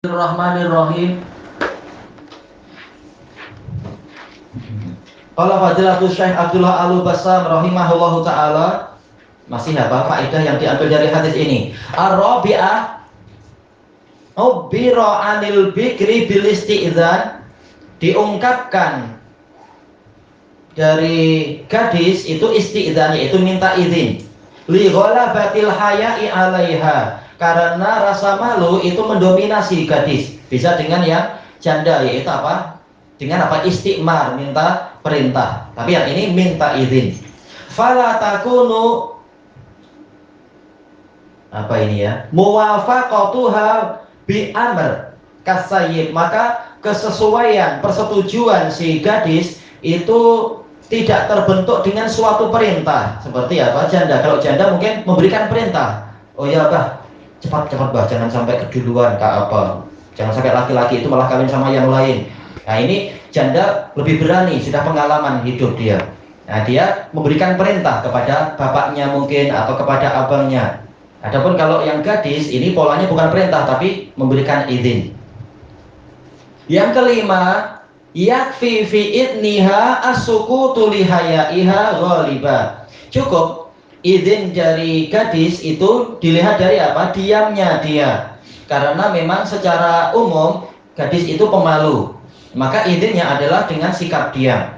Bismillahirrahmanirrahim. Qala Fadilatul Syekh Abdullah Al-Bassam rahimahullahu taala, masih apa faedah yang diambil dari hadis ini? Ar-rabi'ah ubira 'anil bikri bil isti'dzan, diungkapkan dari gadis itu isti'dzan, yaitu minta izin. Li ghalabatil haya'i 'alaiha, karena rasa malu itu mendominasi gadis. Bisa dengan yang janda, yaitu apa? Dengan apa? Istiqmar, minta perintah. Tapi yang ini minta izin. Fala takunu, apa ini ya? Muwafaqatuha bi amr kasayyib, maka kesesuaian persetujuan si gadis itu tidak terbentuk dengan suatu perintah. Seperti apa? Janda. Kalau janda mungkin memberikan perintah. Oh ya, Bah, cepat-cepat Bah, jangan sampai keduluan Kak apa. Jangan sampai laki-laki itu malah kawin sama yang lain. Nah, ini janda lebih berani, sudah pengalaman hidup dia. Nah, dia memberikan perintah kepada bapaknya mungkin atau kepada abangnya. Adapun kalau yang gadis ini polanya bukan perintah tapi memberikan izin. Yang kelima, yakfi fi idniha as-sukutu li hayaiha ghaliba. Cukup izin dari gadis itu dilihat dari apa? Diamnya dia. Karena memang secara umum gadis itu pemalu. Maka izinnya adalah dengan sikap diam.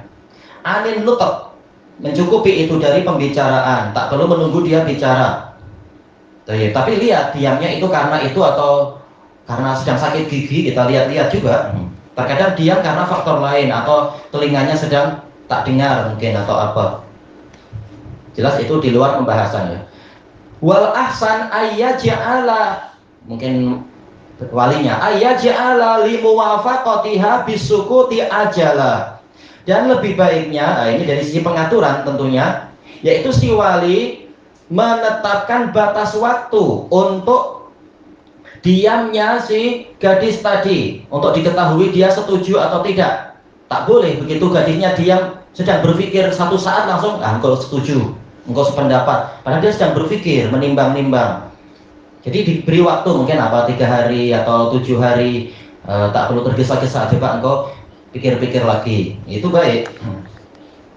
Anin nutuk, mencukupi itu dari pembicaraan, tak perlu menunggu dia bicara. Tapi lihat diamnya itu karena itu atau karena sedang sakit gigi, kita lihat-lihat juga. Terkadang diam karena faktor lain atau telinganya sedang tak dengar mungkin atau apa. Jelas itu di luar pembahasan ya. Wal ahsan ayyaja'ala, mungkin walinya ayyaja'ala limuwafaqatiha bisukuti ajala. Dan lebih baiknya, nah ini dari sisi pengaturan tentunya, yaitu si wali menetapkan batas waktu untuk diamnya si gadis tadi, untuk diketahui dia setuju atau tidak. Tak boleh begitu gadisnya diam, sedang berpikir satu saat langsung engkau setuju, engkau sependapat, padahal dia sedang berpikir, menimbang-nimbang. Jadi diberi waktu mungkin apa 3 hari atau 7 hari, tak perlu tergesa-gesa, coba engkau pikir-pikir lagi, itu baik.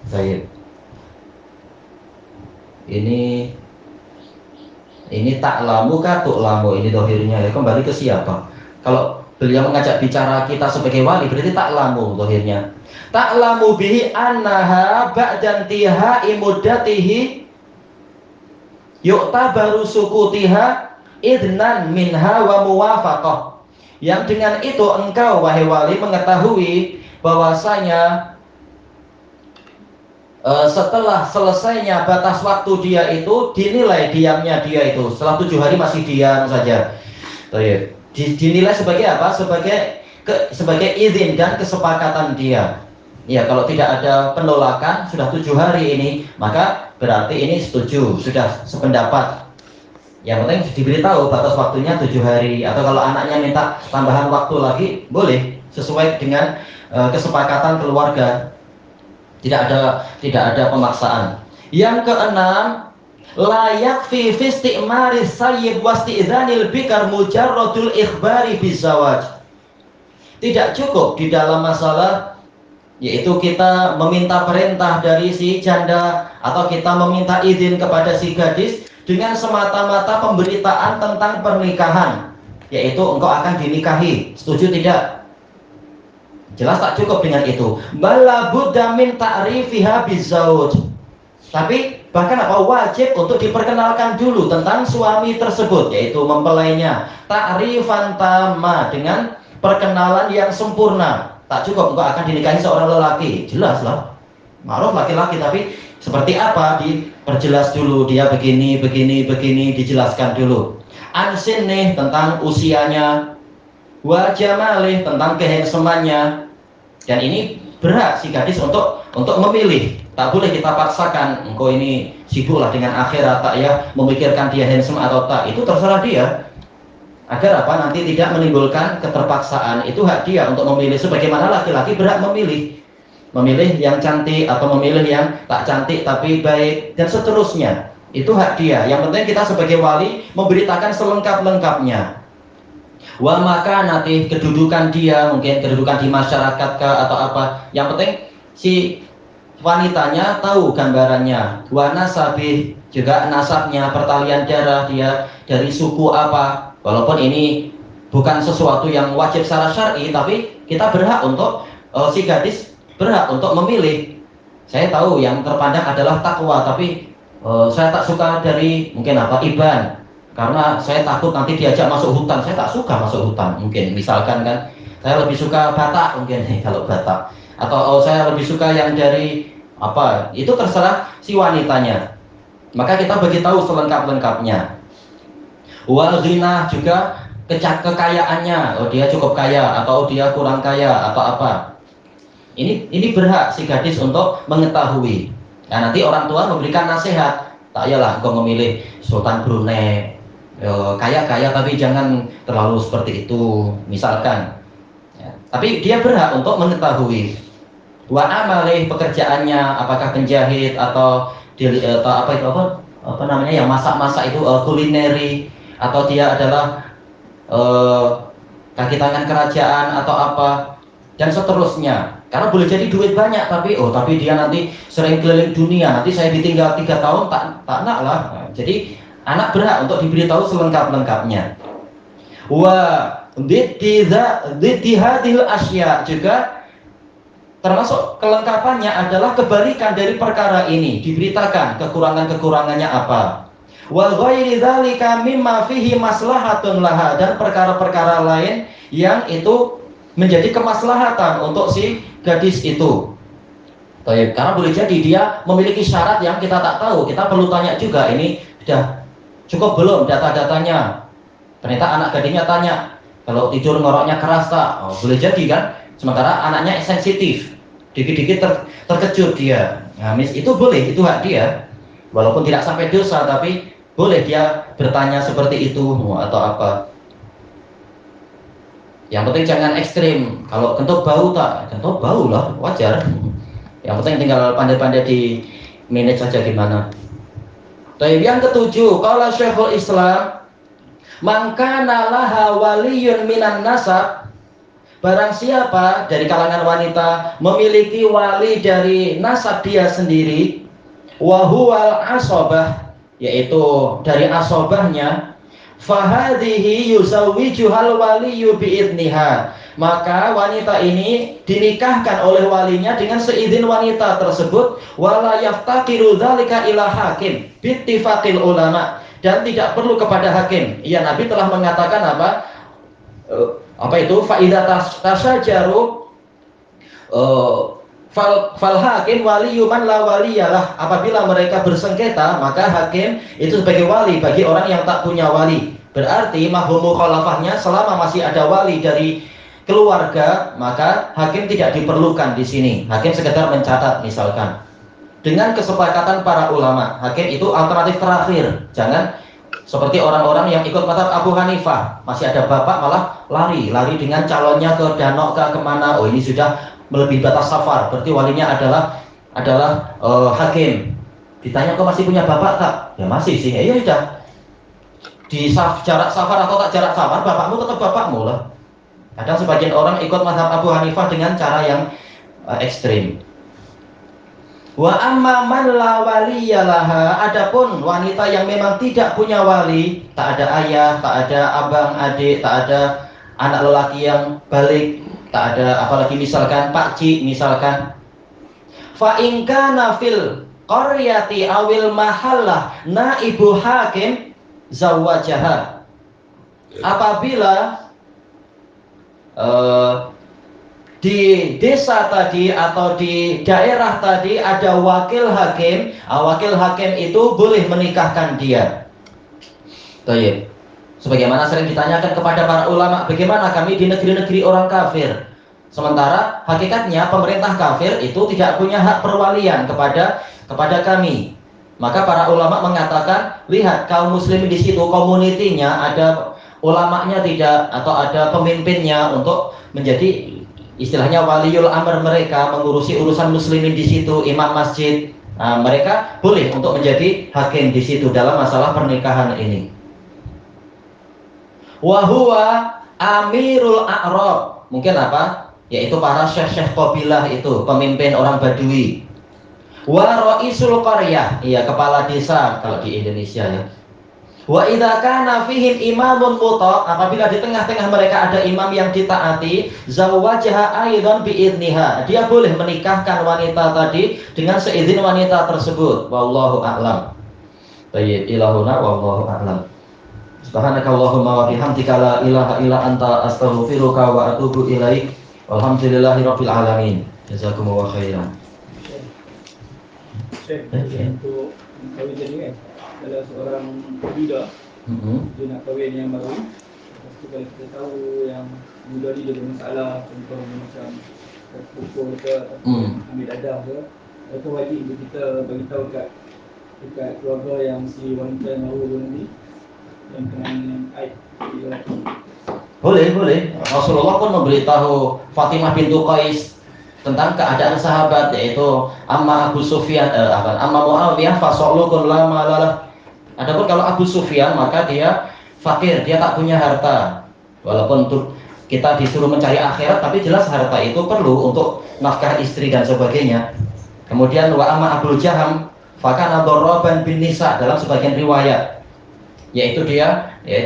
Baik. Ini taklamu kah tuklamu, ini dohirnya ya, kembali ke siapa? Kalau beliau mengajak bicara kita sebagai wali, berarti taklamu dohirnya. Taklamu bihi annaha ba'dantihai muddatihi yu'tabaru sukutiha idnan minha wa muwafaqah. Yang dengan itu engkau wahai wali mengetahui bahwasanya setelah selesainya batas waktu dia itu dinilai diamnya dia itu setelah 7 hari masih diam saja. Dinilai sebagai apa? Sebagai izin dan kesepakatan dia. Ya, kalau tidak ada penolakan sudah 7 hari ini, maka berarti ini setuju, sudah sependapat. Yang penting diberitahu batas waktunya 7 hari, atau kalau anaknya minta tambahan waktu lagi boleh sesuai dengan kesepakatan keluarga. Tidak ada pemaksaan. Yang keenam, layak fi isti'maris sayyib wasti'dzanil bikar mujarradul ikhbari bizawaj. Tidak cukup di dalam masalah yaitu kita meminta perintah dari si janda atau kita meminta izin kepada si gadis dengan semata-mata pemberitaan tentang pernikahan, yaitu engkau akan dinikahi, setuju tidak? Jelas tak cukup dengan itu. Bala budda min ta'rifiha bizauj. Tapi bahkan apa, wajib untuk diperkenalkan dulu tentang suami tersebut, yaitu mempelainya. Ta'rifan tamma, dengan perkenalan yang sempurna. Tak cukup engkau akan dinikahi seorang lelaki. Jelas lah. Ma'ruf laki-laki, tapi seperti apa diperjelas dulu, dia begini, dijelaskan dulu. Ansin nih tentang usianya, wa jamalih tentang kehangsemannya. Dan ini berhak si gadis untuk memilih. Tak boleh kita paksakan, engkau ini sibuklah dengan akhirat, tak ya memikirkan dia handsome atau tak, itu terserah dia. Agar apa, nanti tidak menimbulkan keterpaksaan. Itu hak dia untuk memilih, sebagaimana laki-laki berhak memilih yang cantik atau memilih yang tak cantik tapi baik, dan seterusnya. Itu hak dia. Yang penting kita sebagai wali memberitakan selengkap-lengkapnya. Wa maka nanti kedudukan dia, mungkin kedudukan di masyarakat kah atau apa. Yang penting si wanitanya tahu gambarannya. Wa nasabih, juga nasabnya, pertalian darah dia dari suku apa. Walaupun ini bukan sesuatu yang wajib secara syar'i, tapi kita berhak untuk si gadis berhak untuk memilih. Saya tahu yang terpandang adalah takwa, tapi saya tak suka dari mungkin apa Iban, karena saya takut nanti diajak masuk hutan. Saya tak suka masuk hutan, mungkin misalkan kan. Saya lebih suka Batak mungkin kalau Batak. Atau saya lebih suka yang dari apa, itu terserah si wanitanya. Maka kita beritahu selengkap-lengkapnya. Wal ghinah, juga kekayaannya, oh dia cukup kaya atau dia kurang kaya atau apa. Ini berhak si gadis untuk mengetahui. Nah, nanti orang tua memberikan nasihat, tak yalah engkau memilih Sultan Brunei, kaya-kaya tapi jangan terlalu seperti itu, misalkan. Ya, tapi dia berhak untuk mengetahui. Wa amalih, pekerjaannya, apakah penjahit atau apa itu apa namanya yang masak-masak itu, kulineri, atau dia adalah kaki tangan kerajaan atau apa, dan seterusnya. Karena boleh jadi duit banyak tapi dia nanti sering keliling dunia, nanti saya ditinggal 3 tahun, tak nak lah. Nah, jadi anak berhak untuk diberitahu selengkap-lengkapnya. Wa didihadil asya, juga termasuk kelengkapannya adalah kebalikan dari perkara ini, diberitakan kekurangan-kekurangannya apa. Wal ghairi dzalika mimma fihi maslahatun laha, dan perkara-perkara lain yang itu menjadi kemaslahatan untuk si gadis itu. Karena boleh jadi dia memiliki syarat yang kita tak tahu, kita perlu tanya juga, ini sudah cukup belum data-datanya. Ternyata anak gadisnya tanya, kalau tidur ngoroknya keras tak? Boleh jadi kan, sementara anaknya sensitif, dikit-dikit terkejut dia. Nah, itu boleh, itu hak dia, walaupun tidak sampai dosa, tapi boleh dia bertanya seperti itu atau apa. Yang penting jangan ekstrim. Kalau kentut bau tak? Kentut bau lah, wajar. Yang penting tinggal pandai-pandai di manage saja gimana. Tapi yang ketujuh, kalau Syekhul Islam, maka laha waliyun minan nasab, barang siapa dari kalangan wanita memiliki wali dari nasab dia sendiri, wahuwal asobah, yaitu dari asobahnya, fahadhihi yuzawwijuhal waliyu biidniha, maka wanita ini dinikahkan oleh walinya dengan seizin wanita tersebut, wala yaftaqiru dzalika ila hakim bittifaqil ulama, dan tidak perlu kepada hakim. Ya, Nabi telah mengatakan apa itu, fa idza tasajaru fal hakim waliyu man la waliyalah, apabila mereka bersengketa maka hakim itu sebagai wali bagi orang yang tak punya wali. Berarti mafhum mukhalafahnya, selama masih ada wali dari keluarga, maka hakim tidak diperlukan di sini. Hakim sekedar mencatat misalkan. Dengan kesepakatan para ulama, hakim itu alternatif terakhir. Jangan seperti orang-orang yang ikut mazhab Abu Hanifah, masih ada bapak malah lari dengan calonnya ke danau ke kemana. Oh, ini sudah melebihi batas safar, berarti walinya adalah hakim. Ditanya, kok masih punya bapak tak? Ya masih sih. Ya sudah, di jarak safar atau tak jarak safar, bapakmu tetap bapakmu lah. Kadang sebagian orang ikut mazhab Abu Hanifah dengan cara yang ekstrim. Wa amma man la waliyalaha, adapun wanita yang memang tidak punya wali, tak ada ayah, tak ada abang, adik, tak ada anak lelaki yang balik, tak ada apalagi misalkan pakcik misalkan. Fa in kana fil qaryati awil mahallah naibu hakim zawajaha, apabila di desa tadi atau di daerah tadi ada wakil hakim, wakil hakim itu boleh menikahkan dia. Baik. Sebagaimana sering ditanyakan kepada para ulama, bagaimana kami di negeri-negeri orang kafir, sementara hakikatnya pemerintah kafir itu tidak punya hak perwalian kepada kami. Maka para ulama mengatakan, lihat kaum muslimin di situ, komunitinya ada ulamanya tidak, atau ada pemimpinnya untuk menjadi istilahnya waliul amr mereka, mengurusi urusan muslimin di situ, imam masjid. Nah, mereka boleh untuk menjadi hakim di situ dalam masalah pernikahan ini. Wa huwa Amirul A'rab, mungkin apa? Yaitu para syekh-syekh qabilah itu, pemimpin orang Badui. Wa raisul qaryah, iya kepala desa kalau di Indonesia ya. Wa idza kana fihim imamun muta, apabila di tengah-tengah mereka ada imam yang ditaati, zawwajaha aidan biidniha, dia boleh menikahkan wanita tadi dengan seizin wanita tersebut. Wallahu a'lam. Baik, ilahuna wallahu a'lam. Subhanakallahumma wa bihamdika la ilaha illa anta astaghfiruka wa atubu ilaik. Walhamdulillahirabbil alamin. Jazakumullahu khairan. Untuk kahwin jadi kan, kalau seorang budak dia nak kahwin yang baru, lepas tu kalau kita tahu yang budak ni dia bermasalah, contoh macam terpukul ke, ambil dadah ke, itu wajib untuk kita bagi tahu dekat keluarga yang si wanita yang baru nanti yang kena aib di lelaki. Boleh. Rasulullah pun memberitahu Fatimah bintu Qais tentang keadaan sahabat, yaitu Amma Abu Sufyan, Amma Muawiyah fasolukun lama lalah. Adapun kalau Abu Sufyan maka dia fakir, dia tak punya harta. Walaupun kita disuruh mencari akhirat, tapi jelas harta itu perlu untuk nafkah istri dan sebagainya. Kemudian wa amma Abul Jaham fakana dharraban bin nisa, dalam sebagian riwayat, yaitu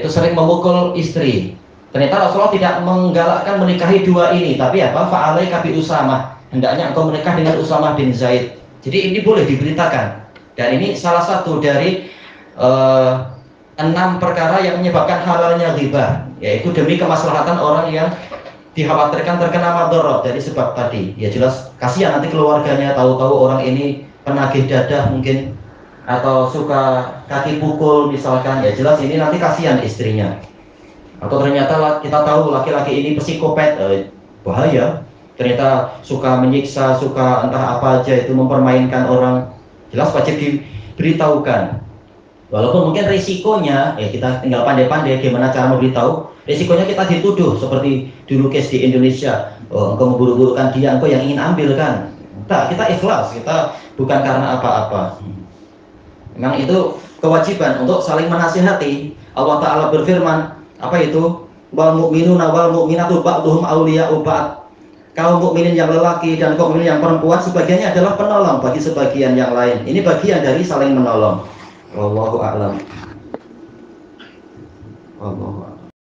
sering memukul istri. Ternyata Rasulullah tidak menggalakkan menikahi dua ini, tapi apa? Fa'alaika bi Usamah, hendaknya engkau menikah dengan Usamah bin Zaid. Jadi ini boleh diberitakan. Dan ini salah satu dari 6 perkara yang menyebabkan halalnya ghibah, yaitu demi kemaslahatan orang yang dikhawatirkan terkena madharat dari sebab tadi. Ya jelas kasihan nanti keluarganya, tahu-tahu orang ini penagih dadah mungkin, atau suka kaki pukul misalkan, ya jelas ini nanti kasihan istrinya. Atau ternyata kita tahu laki-laki ini psikopat, bahaya. Ternyata suka menyiksa, suka entah apa aja itu, mempermainkan orang. Jelas wajib diberitahukan. Walaupun mungkin risikonya, kita tinggal pandai-pandai gimana cara memberitahu. Risikonya kita dituduh seperti dulu case di Indonesia, engkau memburu-burukan dia, engkau yang ingin ambil kan. Enggak, kita ikhlas, kita bukan karena apa-apa. Memang itu kewajiban untuk saling menasihati. Allah Ta'ala berfirman, apa itu? Wal mu'minuna wal mu'minatu ba'duhum awliya'u ba'd. Kaum mukminin yang lelaki dan kaum mukminin yang perempuan sebagiannya adalah penolong bagi sebagian yang lain. Ini bagian dari saling menolong. Wallahu a'lam. Wallahu a'lam.